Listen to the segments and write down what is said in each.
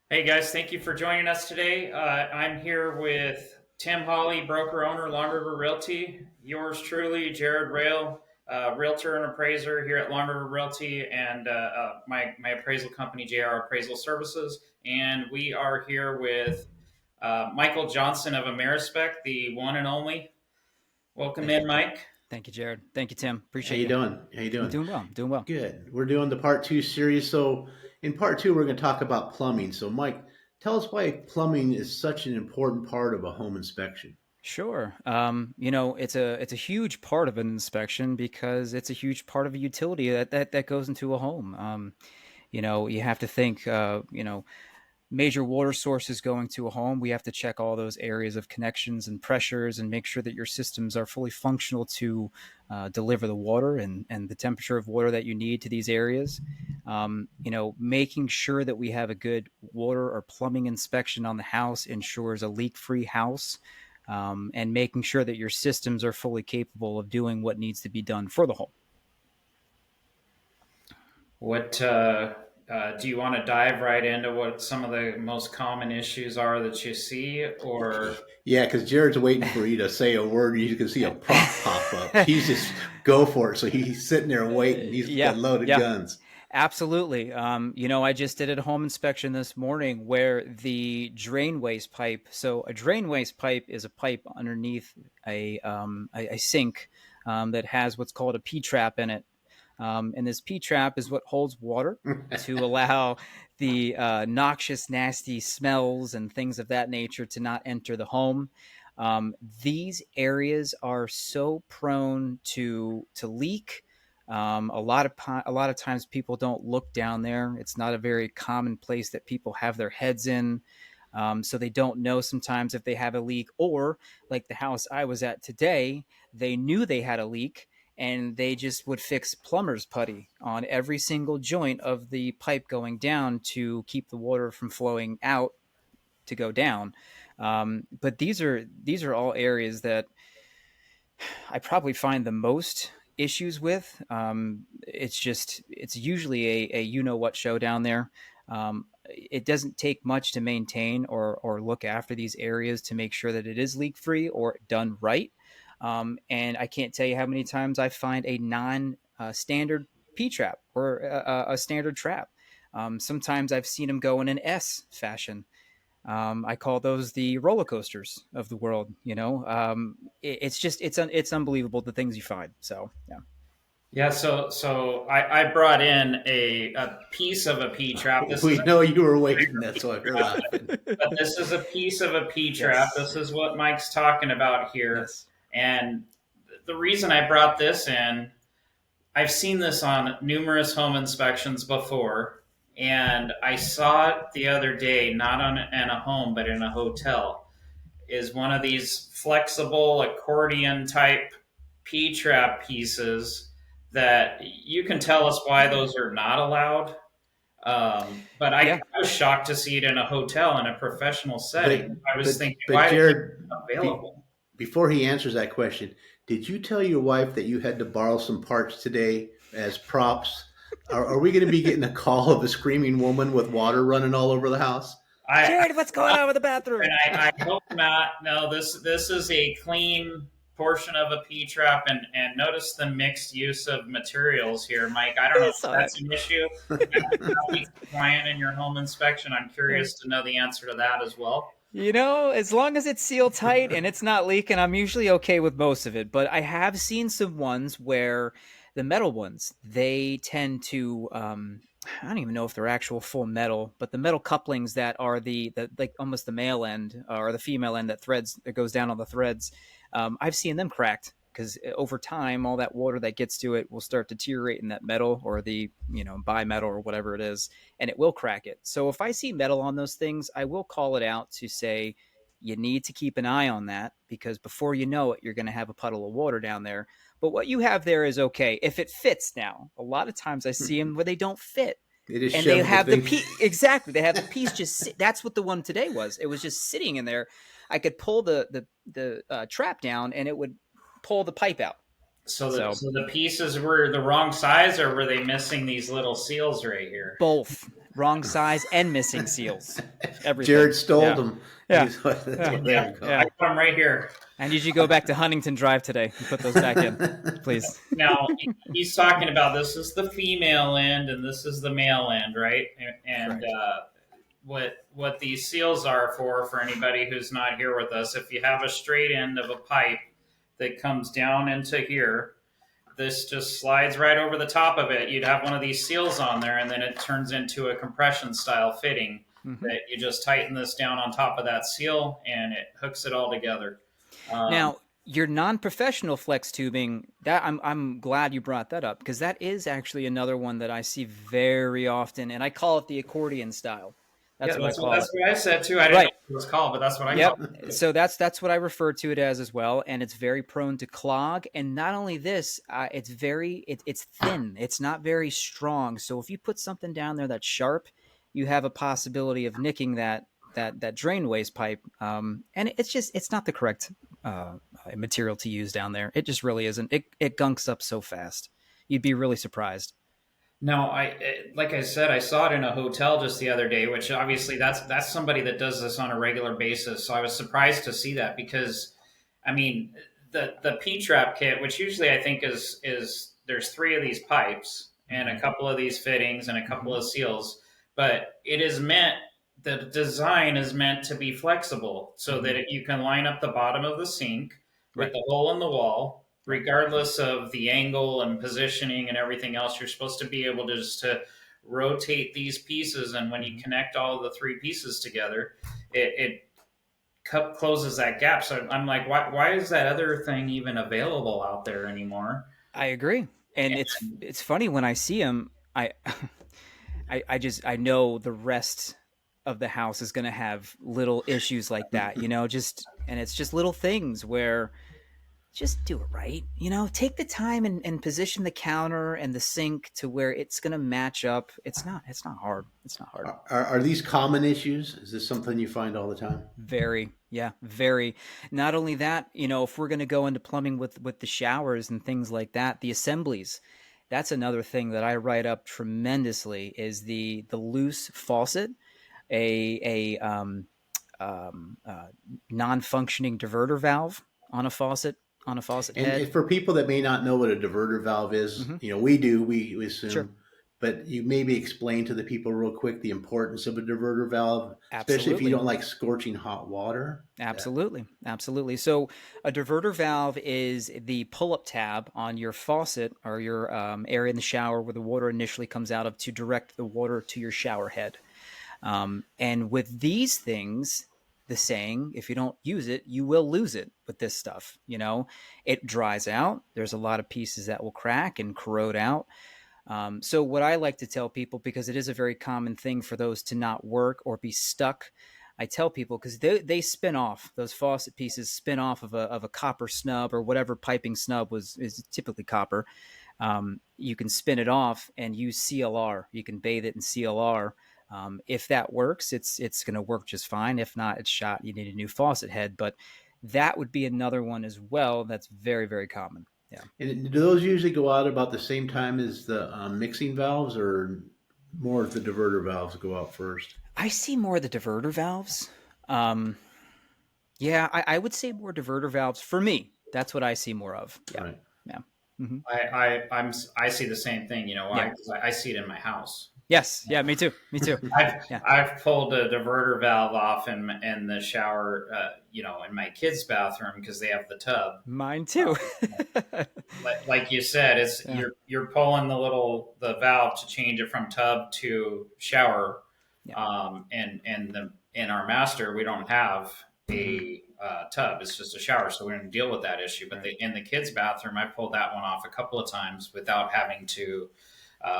Hey guys, thank you for joining us today. I'm here with Tim Holley, broker owner, Long River Realty. Yours truly, Jared Rail, realtor and appraiser here at Long River Realty, and my appraisal company, JR Appraisal Services. And we are here with Michael Johnson of Amerispec, the one and only. Welcome Thank in, you. Mike. Thank you, Jared. Thank you, Tim. How Appreciate you you. doing? How you I'm doing? doing well. I'm doing well. Good. We're doing the part two series. So in part two, we're going to talk about plumbing. So Mike, tell us why plumbing is such an important part of a home inspection. Sure. It's a huge part of an inspection because it's a huge part of a utility that goes into a home. You have to think, major water sources going to a home. We have to check all those areas of connections and pressures and make sure that your systems are fully functional to deliver the water and the temperature of water that you need to these areas. Making sure that we have a good water or plumbing inspection on the house ensures a leak-free house, and making sure that your systems are fully capable of doing what needs to be done for the home. What do you want to dive right into what some of the most common issues are that you see, or Yeah, because Jared's waiting for you to say a word. You can see a prop pop up. He's just go for it. So he's sitting there waiting. He's Yeah, got loaded yeah. guns. Absolutely. I just did a home inspection this morning where the drain waste pipe. So a drain waste pipe is a pipe underneath a sink that has what's called a P trap in it. And this P trap is what holds water to allow the noxious, nasty smells and things of that nature to not enter the home. These areas are so prone to leak. A lot of times people don't look down there. It's not a very common place that people have their heads in. So they don't know sometimes if they have a leak, or like the house I was at today, they knew they had a leak and they just would fix plumber's putty on every single joint of the pipe going down to keep the water from flowing out to go down. But these are all areas that I probably find the most issues with. It's usually a you know what show down there. It doesn't take much to maintain or look after these areas to make sure that it is leak free or done right. And I can't tell you how many times I find a non standard P trap or a standard trap. Sometimes I've seen them go in an S fashion. I call those the roller coasters of the world. It's just it's unbelievable the things you find. So yeah. yeah? So I brought in a piece of a P trap. This is We know you were waiting. That's why we're laughing. but this is a piece of a P trap. Yes. This is what Mike's talking about here, Yes. and the reason I brought this in, I've seen this on numerous home inspections before, and I saw it the other day, not in a home, but in a hotel. Is one of these flexible accordion type P trap pieces that you can tell us why those are not allowed. But I Yeah. was shocked to see it in a hotel in a professional But setting. I was but thinking, but why is it Jared, available? before he answers that question, did you tell your wife that you had to borrow some parts today as props? Are we going to be getting a call of a screaming woman with water running all over the house? I, Jared, what's going on with the and bathroom? I hope not. No, this is a clean portion of a P trap, and notice the mixed use of materials here, Mike. I don't know I if saw that. that's an issue. Be compliant in your home inspection. I'm curious to know the answer to that as well. As long as it's sealed tight and it's not leaking, I'm usually okay with most of it. But I have seen some ones where the metal ones, they tend to, I don't even know if they're actual full metal, but the metal couplings that are the like almost the male end or the female end that goes down on the threads, I've seen them cracked because over time, all that water that gets to it will start deteriorating that metal or the, bimetal or whatever it is, and it will crack it. So if I see metal on those things, I will call it out to say, you need to keep an eye on that because before you know it, you're going to have a puddle of water down there. But what you have there is okay if it fits now. A lot of times I see them where they don't fit. They just And they shoved the have the thing. piece exactly. They have the piece that's what the one today was. It was just sitting in there. I could pull the trap down and it would pull the pipe out. So so the pieces were the wrong size, or were they missing these little seals right here? both wrong size and missing seals, everything. Jared stole Yeah, them. yeah, yeah, There Yeah, you go. I yeah. got them right here. I need you to go back to Huntington Drive today and put those back in, please. Now he's talking about this is the female end and this is the male end, right? And Correct. what these seals are for anybody who's not here with us, if you have a straight end of a pipe that comes down into here, this just slides right over the top of it. You'd have one of these seals on there, and then it turns into a compression style fitting Hmm. that you just tighten this down on top of that seal, and it hooks it all together. Um, Now, your non-professional flex tubing, that I'm glad you brought that up, because that is actually another one that I see very often, and I call it the accordion style. yeah, That's what I call it. that's what I said too. I didn't know Right. what it was called, but that's what I call Yep. So that's what I refer to it as well, and it's very prone to clog. And not only this, it's thin. It's not very strong. So if you put something down there that's sharp, you have a possibility of nicking that drain waste pipe. And it's not the correct material to use down there. It just really isn't. It gunks up so fast. You'd be really surprised. No, like I said, I saw it in a hotel just the other day, which obviously that's somebody that does this on a regular basis. So I was surprised to see that because, I mean, the P trap kit, which usually I think is there's three of these pipes and a couple of these fittings and a couple Mhm. of seals, but it is meant the design is meant to be flexible so that you can line up the bottom of the sink with Right. the hole in the wall Right. regardless of the angle and positioning and everything else. You're supposed to be able to just to rotate these pieces, and when you connect all the three pieces together, it closes that gap. So I'm like, why is that other thing even available out there anymore? I agree. And it's funny when I see them, I I know the rest of the house is going to have little issues like that, just and it's just little things where just do it right. Take the time and position the counter and the sink to where it's going to match up. It's not hard. It's not hard. Are these common issues? Is this something you find all the time? Very, yeah, very. Not only that, if we're going to go into plumbing with the showers and things like that, the assemblies, that's another thing that I write up tremendously is the loose faucet, a non-functioning diverter valve on a faucet And head. for people that may not know what a diverter valve is, Hmm. we do, we Sure, assume, but you maybe explain to the people real quick the importance of a diverter valve, especially if you absolutely. don't like scorching hot water. Absolutely. Absolutely. So a diverter valve is the pull-up tab on your faucet or your area in the shower where the water initially comes out of to direct the water to your shower head. And with these things, the saying, if you don't use it, you will lose it with this stuff. It dries out. There's a lot of pieces that will crack and corrode out. So what I like to tell people, because it is a very common thing for those to not work or be stuck, I tell people because they spin off, those faucet pieces spin off of a copper snub or whatever piping snub is typically copper. You can spin it off and use CLR. You can bathe it in CLR. If that works, it's going to work just fine. If not, it's shot. You need a new faucet head. But that would be another one as well. That's very, very common. Yeah. And do those usually go out about the same time as the mixing valves, or more of the diverter valves go out first? I see more of the diverter valves. Um, yeah, I would say more diverter valves for me. That's what I see more of. Yeah, Right. yeah, hmm I see the same thing. You know why? yeah. Because I see it in my house. Yes, yeah. Me too. Me too. Yeah, I've pulled a diverter valve off in the shower, in my kids' bathroom because they have the tub. mine too. Like you said, it's Yeah, you're pulling the valve to change it from tub to shower. yeah. In our master, we don't have Hmm. a tub. It's just a shower, so we don't deal with that issue. But Right. in the kids' bathroom, I pulled that one off a couple of times without having to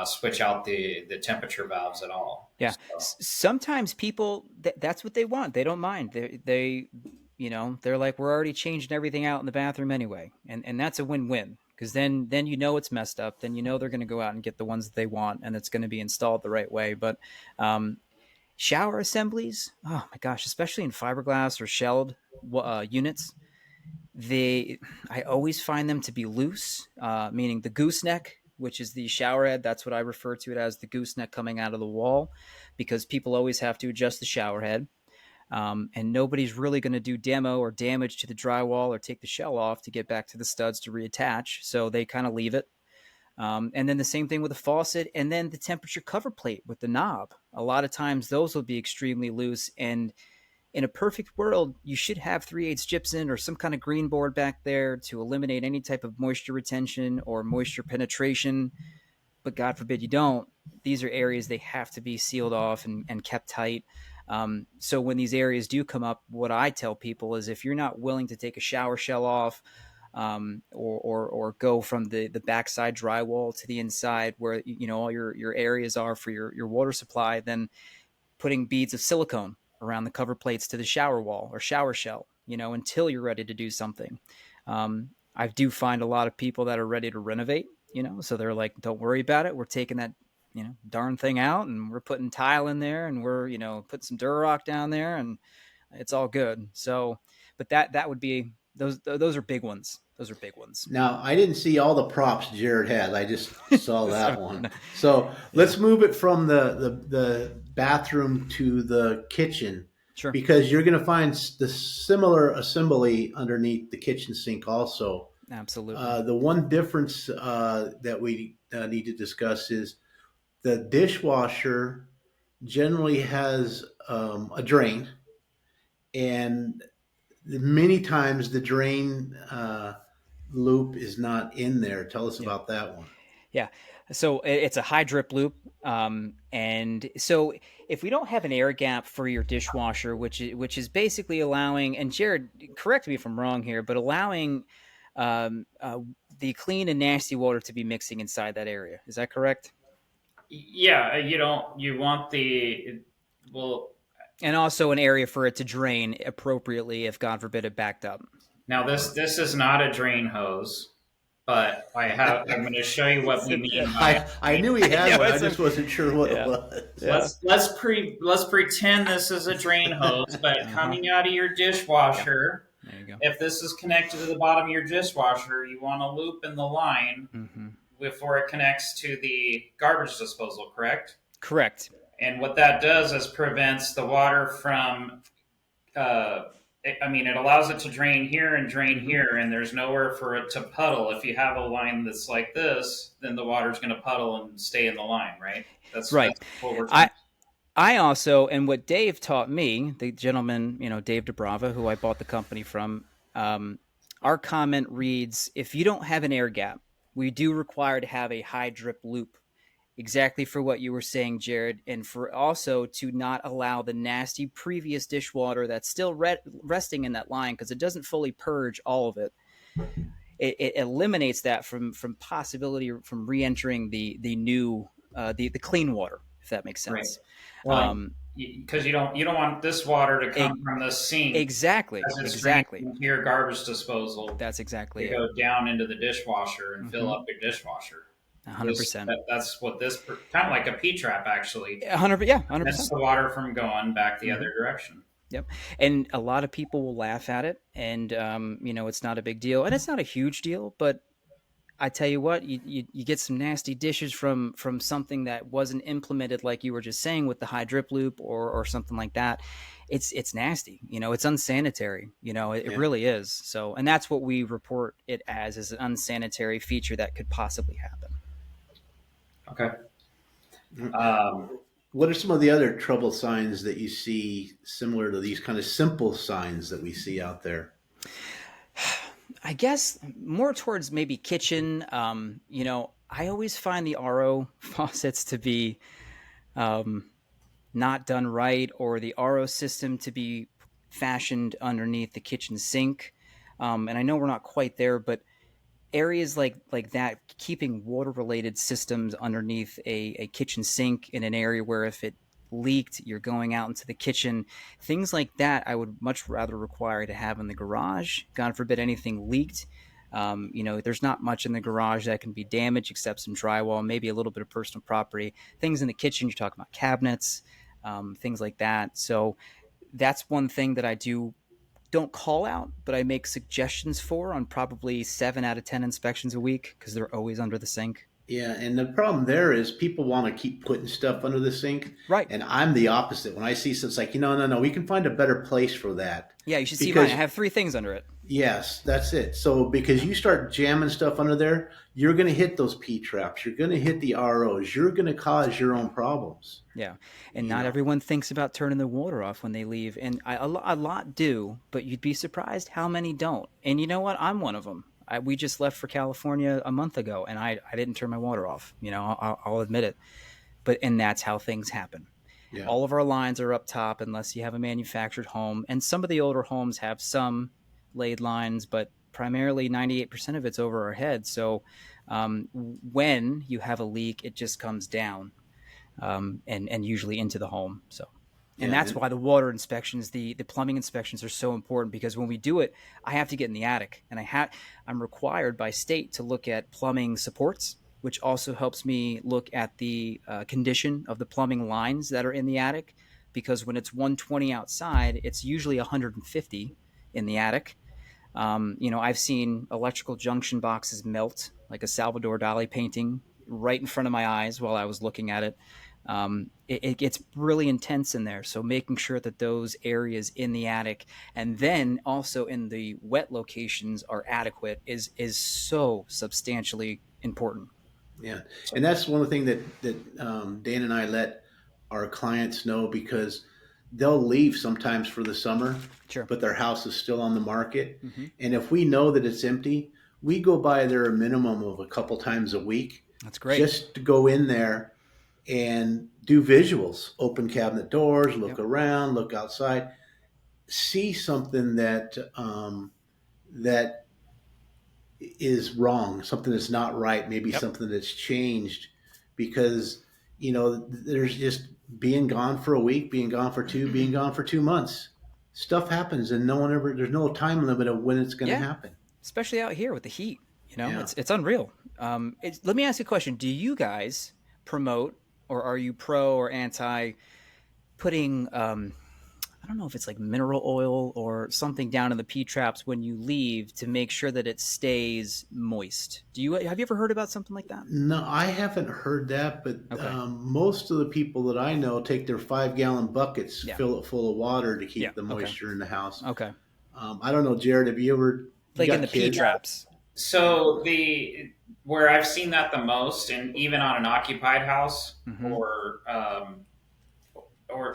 switch out the temperature valves at all. Yeah. So, Sometimes people that's what they want. They don't mind. They're like we're already changing everything out in the bathroom anyway, and that's a win-win because then it's messed up. Then they're going to go out and get the ones that they want, and it's going to be installed the right way. But shower assemblies, oh my gosh, especially in fiberglass or shelled units, I always find them to be loose, meaning the gooseneck, which is the shower head. That's what I refer to it as, the gooseneck coming out of the wall, because people always have to adjust the shower head. And nobody's really going to do demo or damage to the drywall or take the shell off to get back to the studs to reattach. So they kind of leave it. And then the same thing with the faucet, and then the temperature cover plate with the knob. A lot of times those will be extremely loose, and in a perfect world, you should have 3/8 gypsum or some kind of green board back there to eliminate any type of moisture retention or moisture penetration. But God forbid you don't. These are areas they have to be sealed off and kept tight. So when these areas do come up, what I tell people is, if you're not willing to take a shower shell off, or go from the backside drywall to the inside where all your areas are for your water supply, then putting beads of silicone around the cover plates to the shower wall or shower shell, until you're ready to do something. I do find a lot of people that are ready to renovate, so they're like, don't worry about it. We're taking that, darn thing out, and we're putting tile in there, and we're, putting some Durarock down there, and it's all good. So, but that would be, those are big ones. Those are big ones. Now, I didn't see all the props Jared had. I just saw that one. No. So let's move it from the bathroom to the kitchen. Sure. Because you're going to find the similar assembly underneath the kitchen sink also. Absolutely. The one difference that we need to discuss is the dishwasher generally has a drain, and many times the drain loop is not in there. Tell us about that one. Yeah. So it's a high drip loop. And so if we don't have an air gap for your dishwasher, which is basically allowing, and Jared, correct me if I'm wrong here, but allowing the clean and nasty water to be mixing inside that area. Is that correct? Yeah, you want and also an area for it to drain appropriately if, God forbid, it backed up. Now this is not a drain hose, but I'm going to show you what we mean by I knew he had one. I just wasn't sure what it was. Yeah. Let's pretend this is a drain hose, but coming out of your dishwasher. Yeah. There you go. If this is connected to the bottom of your dishwasher, you want to loop in the line before it connects to the garbage disposal, correct? Correct. And what that does is prevents the water from it allows it to drain here and drain here, and there's nowhere for it to puddle. If you have a line that's like this, then the water's going to puddle and stay in the line, right? That's right. That's what we're talking. I also, and what Dave taught me, the gentleman, Dave DeBrava, who I bought the company from, our comment reads, if you don't have an air gap, we do require to have a high drip loop. Exactly for what you were saying, Jared, and for also to not allow the nasty previous dishwater that's still resting in that line, because it doesn't fully purge all of it. It eliminates that from possibility from re-entering the new the clean water, if that makes sense. Right. Well, because you don't want this water to come from the sink. Exactly. Exactly. Into your garbage disposal. That's exactly it. Go down into the dishwasher and fill up your dishwasher. 100%. That's what this kind of like a P trap, actually. 100%. Yeah, 100%. That's the water from going back the other direction. Yep. And a lot of people will laugh at it, and it's not a big deal, and it's not a huge deal. But I tell you what, you get some nasty dishes from something that wasn't implemented, like you were just saying, with the high drip loop or something like that. It's nasty. It's unsanitary. It really is. So, and that's what we report it as an unsanitary feature that could possibly happen. Okay. What are some of the other trouble signs that you see similar to these kind of simple signs that we see out there? I guess more towards maybe kitchen. I always find the RO faucets to be not done right, or the RO system to be fashioned underneath the kitchen sink. And I know we're not quite there, but areas like that, keeping water-related systems underneath a kitchen sink in an area where if it leaked, you're going out into the kitchen, things like that, I would much rather require to have in the garage. God forbid anything leaked. There's not much in the garage that can be damaged except some drywall, maybe a little bit of personal property. Things in the kitchen, you're talking about cabinets, things like that. So that's one thing that I do don't call out, but I make suggestions for on probably 7 out of 10 inspections a week because they're always under the sink. Yeah, and the problem there is people want to keep putting stuff under the sink, Right. and I'm the opposite. When I see something, it's like, no, we can find a better place for that. Yeah, you should see mine. Because I have 3 things under it. yes, that's it. So because you start jamming stuff under there, you're going to hit those P traps. You're going to hit the ROs. You're going to cause your own problems. Yeah, and You not know. everyone thinks about turning the water off when they leave, and a lot do, but you'd be surprised how many don't. And you know what? I'm one of them. We just left for California a month ago, and I didn't turn my water off. You know, I'll admit it. And that's how things happen. Yeah. All of our lines are up top unless you have a manufactured home, and some of the older homes have some laid lines, but primarily 98% of it's over our heads. So when you have a leak, it just comes down. And usually into the home. So, and Yeah. that's why the water inspections, the plumbing inspections are so important, because when we do it, I have to get in the attic, and I'm required by state to look at plumbing supports, which also helps me look at the condition of the plumbing lines that are in the attic, because when it's 120 outside, it's usually 150 in the attic. I've seen electrical junction boxes melt like a Salvador Dali painting right in front of my eyes while I was looking at it. It gets really intense in there. So making sure that those areas in the attic and then also in the wet locations are adequate is so substantially important. Yeah, So, and that's one of the things that Dan and I let our clients know, because they'll leave sometimes for the summer, sure. but their house is still on the market. Mm-hmm. And if we know that it's empty, we go by there a minimum of a couple times a week, That's great. just to go in there and do visuals, open cabinet doors, look Yep. around, look outside, see something that is wrong, something that's not right, maybe Yep. something that's changed, because there's just being gone for a week, being gone for 2, being gone for 2 months. Stuff happens, and there's no time limit of when it's going to Yeah. happen. Especially out here with the heat, Yeah. it's unreal. Let me ask you a question. Do you guys promote, or are you pro or anti putting, I don't know if it's like mineral oil or something down in the P traps when you leave to make sure that it stays moist? Have you ever heard about something like that? No, I haven't heard that, but Okay. most of the people that I know take their 5-gallon buckets, Yeah. fill it full of water to keep Yeah. the Okay. moisture in the house. Okay. I don't know, Jared, have you ever, you Like in got the P kids? traps. So where I've seen that the most, and even on an occupied house, Mhm.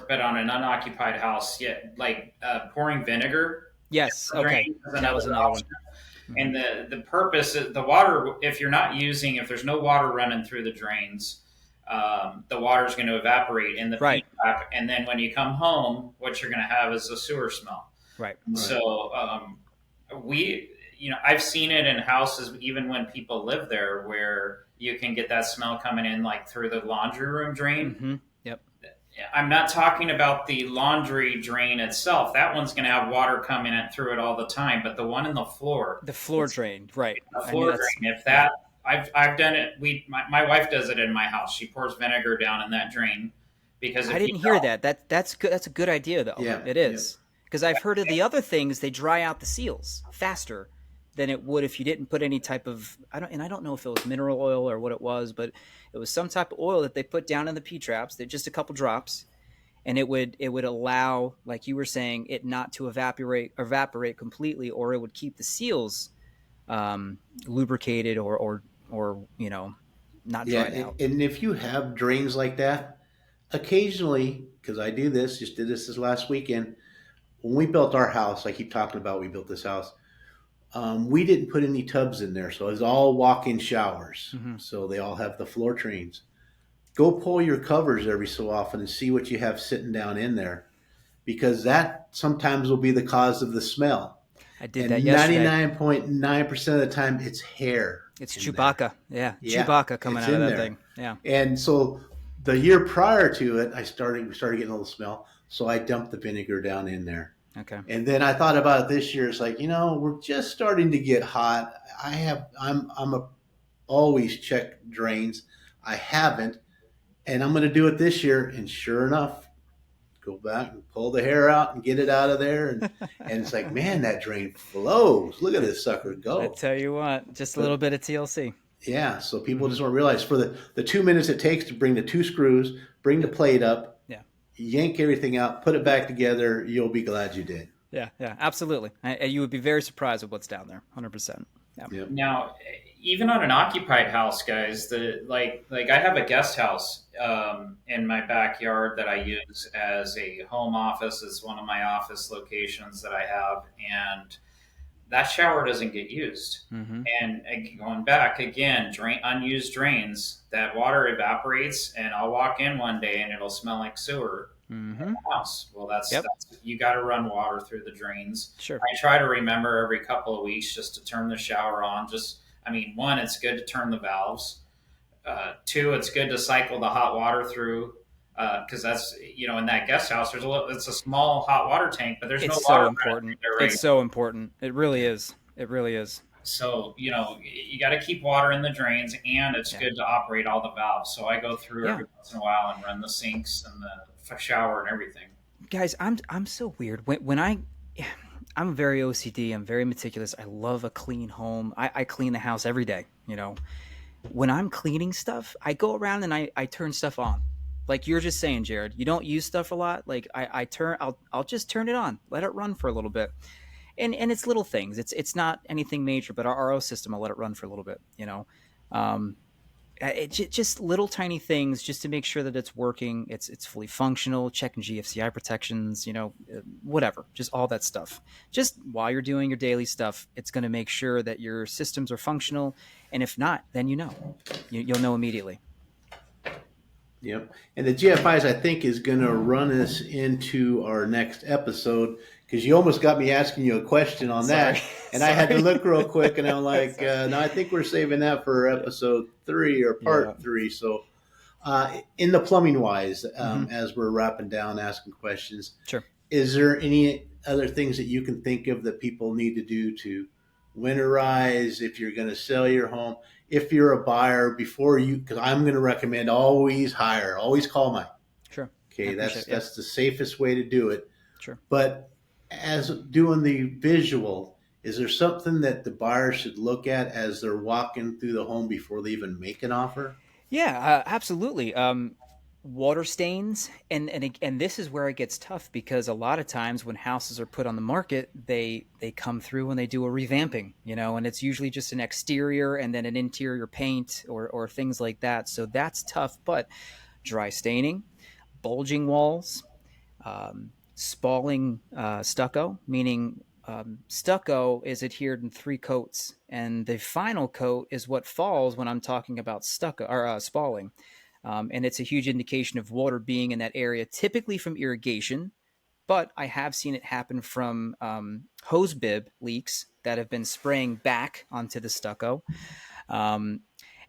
but on an unoccupied house, like pouring vinegar. Yes. for Okay. drains is That was another option. one. And the purpose is the water. If if there's no water running through the drains, the water is going to evaporate in the Right. P trap, and then when you come home, what you're going to have is a sewer smell. Right. So I've seen it in houses even when people live there, where you can get that smell coming in like through the laundry room drain. Mm-hmm. Yep. I'm not talking about the laundry drain itself. That one's going to have water coming in through it all the time. But the one in the floor, The floor drain. Right. the floor drain, if that, I've done it. My wife does it in my house. She pours vinegar down in that drain because I didn't hear that. That's good. That's a good idea, though. Yeah, It is, because I've heard of the other things. They dry out the seals faster than it would if you didn't put any type of I don't know if it was mineral oil or what it was, but it was some type of oil that they put down in the P traps. That just a couple drops, and it would allow, like you were saying, it not to evaporate completely, or it would keep the seals lubricated or not dried out. And if you have drains like that, occasionally, because I do this, just did this last weekend, when we built our house, I keep talking about we built this house, we didn't put any tubs in there, so it was all walk-in showers. Mhm. So they all have the floor drains. Go pull your covers every so often and see what you have sitting down in there, because that sometimes will be the cause of the smell. I did And that yesterday. 99.9% of the time, it's hair. It's in there. Chewbacca. Yeah, Chewbacca coming it's out of in that there. thing. Yeah. And so the year prior to it, we started getting a little smell. So I dumped the vinegar down in there. Okay. And then I thought about it this year. It's like, we're just starting to get hot. Always check drains. I haven't, and I'm going to do it this year. And sure enough, go back and pull the hair out and get it out of there. And it's like, man, that drain flows. Look at this sucker I go. tell you what, just a But little bit of TLC. yeah, so people just don't realize for the 2 minutes it takes to bring the two screws, bring the plate up, Yeah. yank everything out, put it back together, you'll be glad you did. Yeah, absolutely. You would be very surprised with what's down there. 100%. Yeah. Yep. Now, even on an occupied house, guys, like I have a guest house in my backyard that I use as a home office. It's one of my office locations that I have, and that shower doesn't get used. Mm-hmm. And going back again, unused drains, that water evaporates, and I'll walk in one day and it'll smell like sewer. Mm-hmm. House. Well, that's Yep. you got to run water through the drains. Sure. I try to remember every couple of weeks just to turn the shower on. One, it's good to turn the valves. Two, it's good to cycle the hot water through because that's in that guest house. It's a small hot water tank, but there's no It's water so important. there, right? It's so important. It really is. It really is. So you got to keep water in the drains, and it's good to operate all the valves. So I go through every once in a while and run the sinks and the shower and everything. Guys, I'm so weird. When I'm very OCD. I'm very meticulous. I love a clean home. I clean the house every day. When I'm cleaning stuff, I go around and I turn stuff on. Like you're just saying, Jared, you don't use stuff a lot. Like I'll just turn it on, let it run for a little bit. And it's little things. It's not anything major, but our RO system, I'll let it run for a little bit, just little tiny things just to make sure that it's working. It's fully functional, checking GFCI protections, whatever, just all that stuff. Just while you're doing your daily stuff, it's going to make sure that your systems are functional. And if not, then you'll know immediately. Yep. And the GFIs, I think, is going to run us into our next episode because you almost got me asking you a question on that. And I had to look real quick, and I'm like, no, I think we're saving that for episode 3 or part 3. So in the plumbing wise, as we're wrapping down, asking questions, sure. Is there any other things that you can think of that people need to do to winterize if you're going to sell your home? If you're a buyer, because I'm going to recommend always call Mike. Sure. Okay, that's the safest way to do it. Sure. But as doing the visual, is there something that the buyer should look at as they're walking through the home before they even make an offer? Yeah, absolutely. Water stains, and this is where it gets tough because a lot of times when houses are put on the market, they come through and they do a revamping, and it's usually just an exterior and then an interior paint or things like that. So that's tough. But dry staining, bulging walls, spalling stucco, meaning stucco is adhered in 3 coats, and the final coat is what falls when I'm talking about stucco or spalling. And it's a huge indication of water being in that area, typically from irrigation, but I have seen it happen from hose bib leaks that have been spraying back onto the stucco. And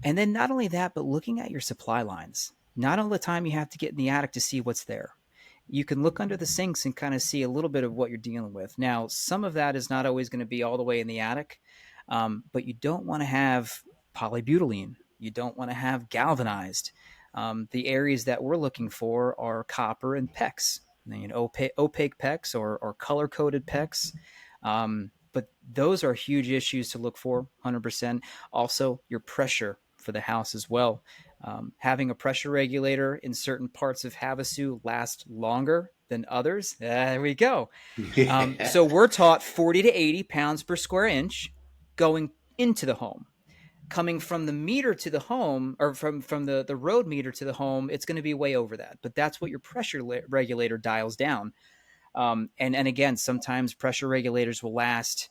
then not only that, but looking at your supply lines. Not all the time you have to get in the attic to see what's there. You can look under the sinks and kind of see a little bit of what you're dealing with. Now, some of that is not always going to be all the way in the attic, but you don't want to have polybutylene. You don't want to have galvanized. The areas that we're looking for are copper and PEX, opaque PEX or color-coded PEX. But those are huge issues to look for, 100%. Also, your pressure for the house as well. Having a pressure regulator in certain parts of Havasu lasts longer than others. There we go. So we're taught 40 to 80 pounds per square inch going into the home. Coming from the meter to the home, or from the road meter to the home, it's going to be way over that. But that's what your pressure regulator dials down. And again, sometimes pressure regulators will last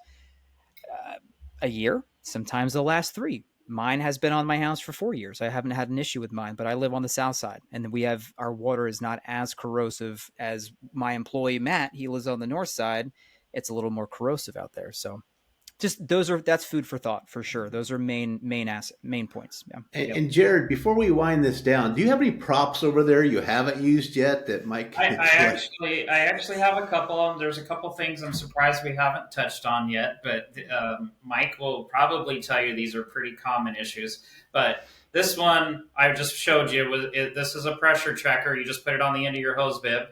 a year. Sometimes they'll last 3. Mine has been on my house for 4 years. I haven't had an issue with mine, but I live on the south side, and our water is not as corrosive as my employee Matt. He lives on the north side. It's a little more corrosive out there. So. Just that's food for thought for sure. Those are main points. Yeah. And Jared, before we wind this down, do you have any props over there you haven't used yet that Mike? I actually have a couple of them. There's a couple things I'm surprised we haven't touched on yet, but Mike will probably tell you these are pretty common issues. But this one I just showed you this is a pressure checker. You just put it on the end of your hose bib.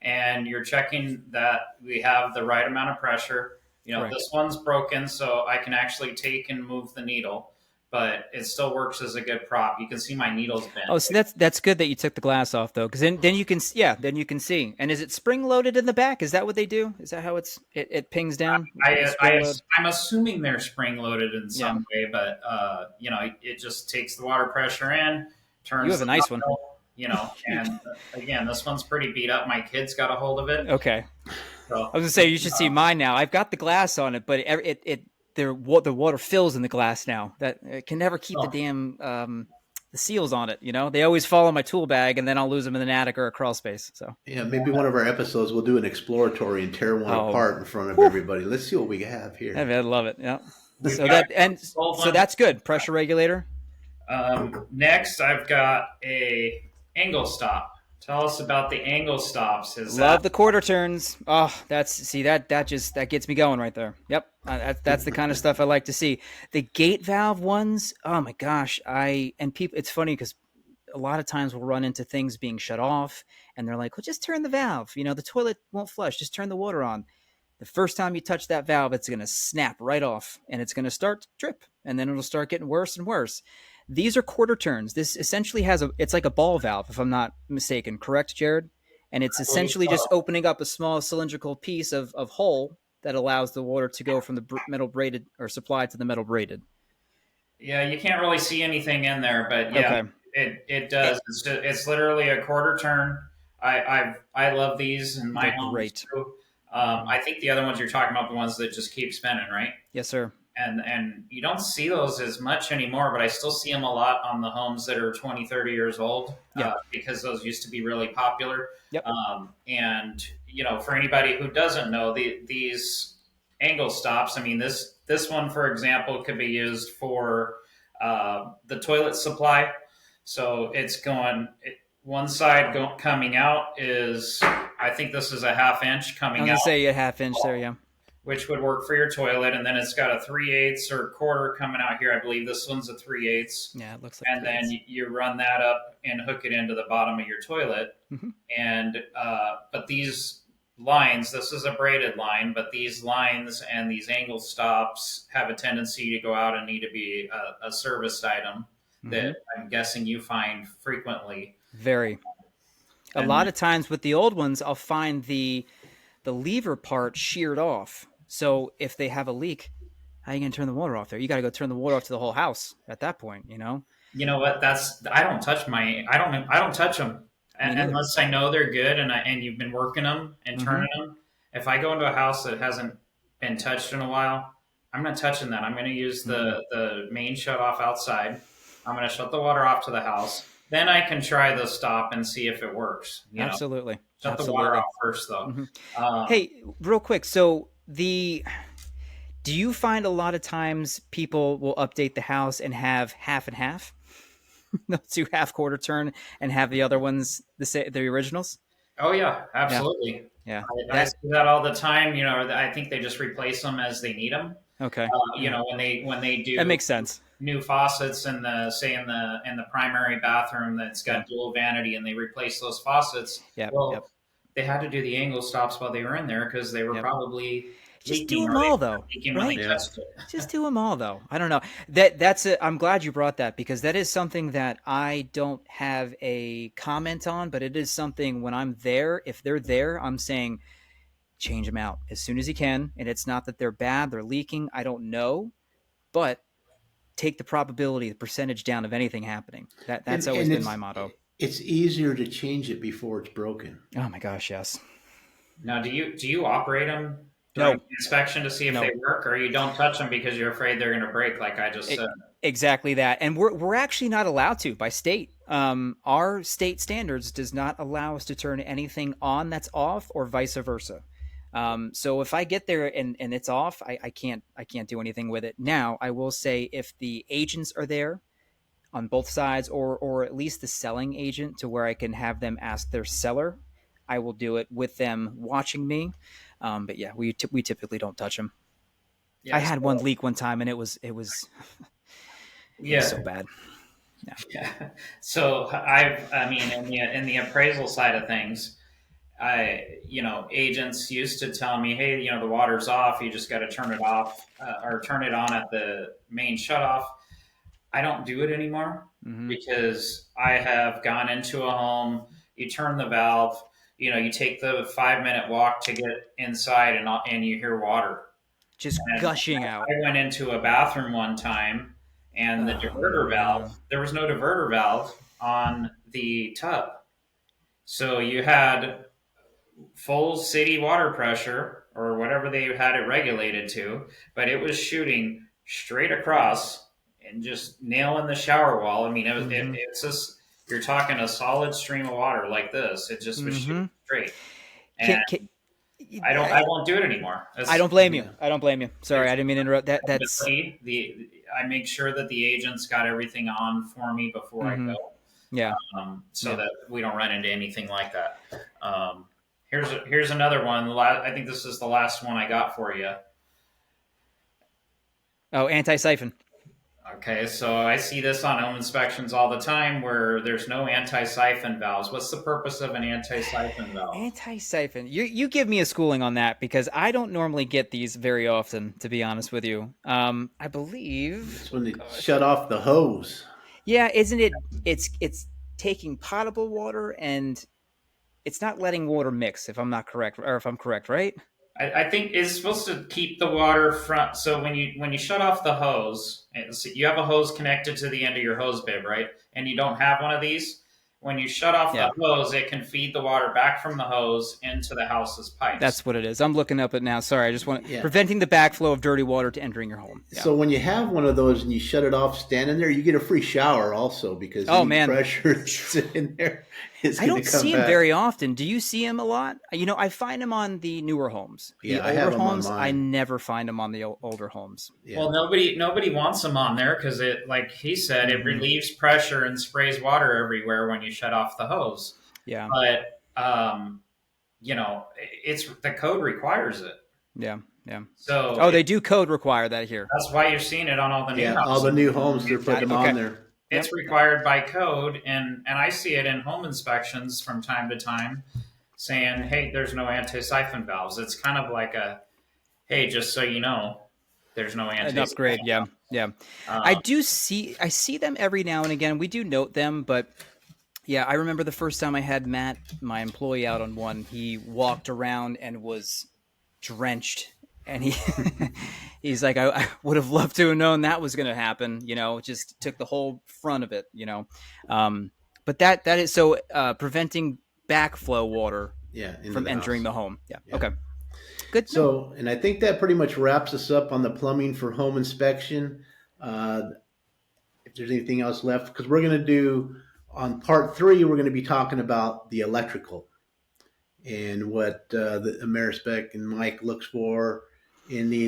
and you're checking that we have the right amount of pressure. Correct. This one's broken, so I can actually take and move the needle, but it still works as a good prop. You can see my needle's bent. Oh, so that's good that you took the glass off though, because then you can then you can see. And is it spring loaded in the back? Is that what they do? Is that how it pings down? I'm assuming they're spring loaded in some way, but it just takes the water pressure in, turns. You have a nice one. And again, this one's pretty beat up. My kids got a hold of it. Okay. So, I was gonna say you should see mine now. I've got the glass on it, but the water fills in the glass now. That it can never keep the damn the seals on it. They always fall in my tool bag, and then I'll lose them in an attic or a crawl space. So yeah, maybe one of our episodes we'll do an exploratory and tear one apart in front of everybody. Let's see what we have here. I love it. Yeah. So that's good. Pressure regulator. Next, I've got a angle stop. Tell us about the angle stops. Love the quarter turns. Oh, that gets me going right there. Yep, that's the kind of stuff I like to see. The gate valve ones. Oh my gosh, It's funny because a lot of times we'll run into things being shut off, and they're like, "Well, just turn the valve. The toilet won't flush. Just turn the water on." The first time you touch that valve, it's going to snap right off, and it's going to start to drip, and then it'll start getting worse and worse. These are quarter turns. This essentially it's like a ball valve, if I'm not mistaken. Correct, Jared? And it's essentially just opening up a small cylindrical piece of hole that allows the water to go from the metal braided or supply to the metal braided. Yeah, you can't really see anything in there, but yeah, okay. It does. It's literally a quarter turn. I love these in my home. Great. Too. I think the other ones you're talking about, the ones that just keep spinning, right? Yes, sir. And you don't see those as much anymore, but I still see them a lot on the homes that are 20, 30 years old, because those used to be really popular. Yep. And, for anybody who doesn't know, these angle stops, I mean, this one, for example, could be used for the toilet supply. So it's one side coming out is, I think this is a 1/2 inch coming out. I was going to say a 1/2 inch there, yeah. Which would work for your toilet, and then it's got a 3/8 or quarter coming out here. I believe this one's a 3/8. Yeah, it looks like. And then you run that up and hook it into the bottom of your toilet. Mm-hmm. And but these lines, this is a braided line, but these lines and these angle stops have a tendency to go out and need to be a serviced item that I'm guessing you find frequently. Very. A lot of times with the old ones, I'll find the lever part sheared off. So if they have a leak, how are you going to turn the water off there? You got to go turn the water off to the whole house at that point, You know what? I don't touch them unless I know they're good and you've been working them and turning them. If I go into a house that hasn't been touched in a while, I'm not touching that. I'm going to use the main shut off outside. I'm going to shut the water off to the house. Then I can try the stop and see if it works. Absolutely. Shut the water off first, though. Mm-hmm. Hey, real quick. So do you find a lot of times people will update the house and have half and half? They'll do half quarter turn and have the other ones the originals? Oh, yeah, absolutely. Yeah. I see that all the time. I think they just replace them as they need them. Okay. When they do. That makes sense. New faucets in the primary bathroom that's got dual vanity, and they replace those faucets. They had to do the angle stops while they were in there because they were probably just do them all though, right? Just do them all though. I don't know. I'm glad you brought that because that is something that I don't have a comment on, but it is something when I'm there, if they're there, I'm saying change them out as soon as you can. And it's not that they're bad, they're leaking. I don't know, but take the percentage down of anything happening. That's always been my motto. It's easier to change it before it's broken. Oh my gosh, yes. Now, do you operate them during inspection to see if they work, or you don't touch them because you're afraid they're going to break, like I just said? Exactly that, and we're actually not allowed to by state. Our state standards does not allow us to turn anything on that's off, or vice versa. So if I get there and it's off, I can't do anything with it. Now, I will say if the agents are there on both sides or at least the selling agent to where I can have them ask their seller, I will do it with them watching me. But yeah, we typically don't touch them. Yes, I had one leak one time and it was so bad. Yeah. So in the appraisal side of things, agents used to tell me, hey, the water's off. You just got to turn it off or turn it on at the main shutoff. I don't do it anymore Mm-hmm. because I have gone into a home. You turn the valve. You take the 5-minute walk to get inside, and you hear water. Just And gushing out. I went into a bathroom one time, and the diverter valve. No. There was no diverter valve on the tub, so you had full city water pressure or whatever they had it regulated to, but it was shooting straight across and just nailing the shower wall. I mean, Mm-hmm. it's just, you're talking a solid stream of water like this. It just was Mm-hmm. shooting straight. And Can, I won't do it anymore. I don't blame you. Yeah. I don't blame you. Sorry, I didn't mean to interrupt. That's I make sure that the agents got everything on for me before I mm-hmm. go, Yeah. so Yeah. that we don't run into anything like that. Here's another one. I think this is the last one I got for you. Oh, anti-siphon. Okay, so I see this on home inspections all the time where there's no anti-siphon valves. What's the purpose of an anti-siphon valve? Anti-siphon. You give me a schooling on that because I don't normally get these very often, to be honest with you. I believe It's when they shut off the hose. Yeah, isn't it? It's taking potable water and it's not letting water mix. If I'm not correct, or if I'm correct, right? I think it's supposed to keep the water from. So when you shut off the hose, you have a hose connected to the end of your hose bib, right? And you don't have one of these. When you shut off Yeah. the hose, it can feed the water back from the hose into the house's pipes. That's what it is. I'm looking up it now. Sorry, I just want Yeah. preventing the backflow of dirty water to entering your home. Yeah. So when you have one of those and you shut it off standing there, you get a free shower also because Oh, any man. pressure that's in there is I going don't to come see him back. very often. Do you see him a lot? I find him on the newer homes. Yeah, I the have older him on homes, I mine. never find him on the older homes. Yeah. Well, nobody wants them on there because it, like he said, it Mhm. relieves pressure and sprays water everywhere when you shut off the hose. Yeah, But it's the code requires it. yeah, yeah. So Oh, they do code require that here. that's why you're seeing it on all the new Yeah, houses. all the new homes, they're putting them Okay. on there. It's required by code, and I see it in home inspections from time to time, saying, "Hey, there's no anti-siphon valves." It's kind of like a, "Hey, just so you know, there's no An anti-siphon upgrade, yeah, valves." yeah. I see them every now and again. We do note them, but yeah, I remember the first time I had Matt, my employee, out on one. He walked around and was drenched, and he's like, I would have loved to have known that was going to happen. Just took the whole front of it. But that is so preventing backflow water into from the entering house. the home. Yeah. Yeah. Okay. Good. So, and I think that pretty much wraps us up on the plumbing for home inspection. If there's anything else left, because we're going to do on part 3, we're going to be talking about the electrical and what the Amerispec and Mike looks for in the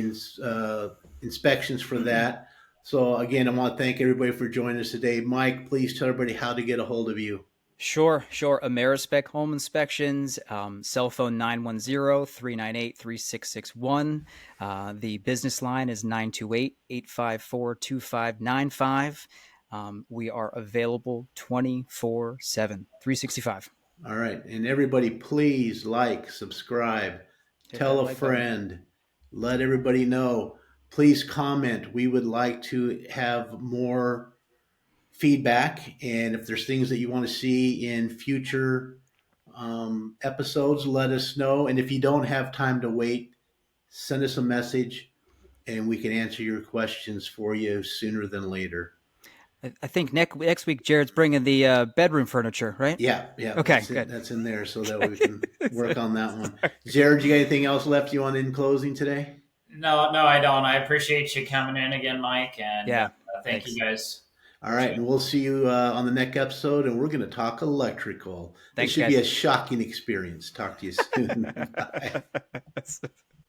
inspections for that. So again, I want to thank everybody for joining us today. Mike, please tell everybody how to get a hold of you. Sure. Amerispec Home Inspections, cell phone 910-398-3661. The business line is 928-854-2595. We are available 24/7, 365. All right. And everybody, please like, subscribe, tell a friend, let everybody know. Please comment. We would like to have more feedback. And if there's things that you want to see in future episodes, let us know. And if you don't have time to wait, send us a message and we can answer your questions for you sooner than later. I think next week Jared's bringing the bedroom furniture, right? Yeah. Okay, good. That's in there so that we can work on that one. Jared, you got anything else left you want in closing today? No, I don't. I appreciate you coming in again, Mike, and thank you guys. All right, and we'll see you on the next episode, and we're going to talk electrical. Thanks, it should guys. be a shocking experience. Talk to you soon. Bye.